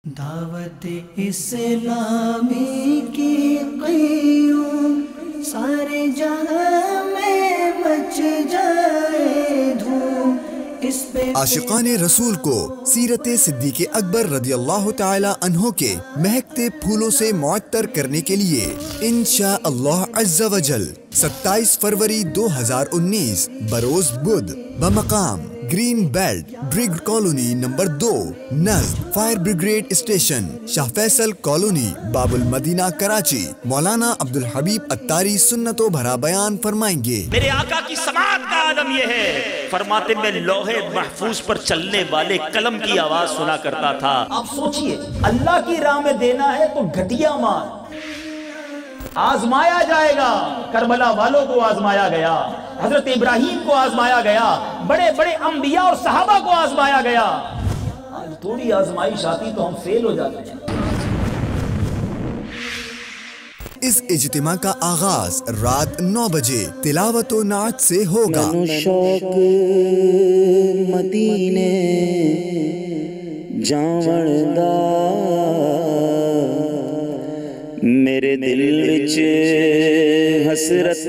دعوت اسلامی کی قیوم سارے جہاں میں مچ جائے دھوم اس پہ عاشقان رسول کو سیرت صدیق اکبر رضی اللہ تعالی عنہ کے مہکتے پھولوں سے معطر کرنے کے لیے انشاءاللہ عز و جل 27 فروری 2019 بروز بدھ بمقام green belt drug colony number 2 نزد fire brigade station Shah Faisal colony Bab ul Madina Karachi مولانا عبدالحبیب اتاری سنت و بھرا بیان فرمائیں گے۔ میرے آقا کی سماعت کا عالم یہ ہے، فرماتے میں لوح محفوظ پر چلنے والے قلم کی آواز سنا کرتا تھا۔ آپ سوچئے اللہ کی راہ میں دینا ہے تو گھٹیا مال آزمایا جائے گا۔ کربلا والوں کو آزمایا گیا، حضرت ابراہیم کو آزمایا گیا، بڑے بڑے انبیاء اور صحابہ کو آزمایا گیا۔ آج تھوڑی آزمائش آتی تو ہم فیل ہو جاتے ہیں۔ اس اجتماع کا آغاز رات 9 بجے تلاوت و نعت سے ہوگا۔ شوق مدینے جاوڑدا میرے دل وچ حسرت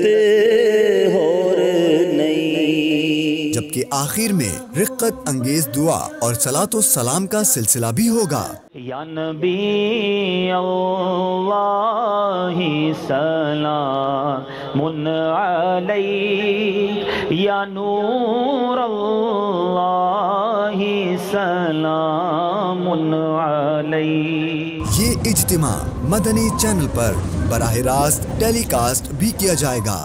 ہور نہیں۔ جبکہ آخر میں رقت انگیز دعا اور صلاۃ و سلام کا سلسلہ بھی ہوگا۔ یا نبی اللہ سلام علیک، یا نور اللہ سلام علیک۔ یہ اجتماع مدنی چینل پر براہ راست ٹیلی کاسٹ بھی کیا جائے گا۔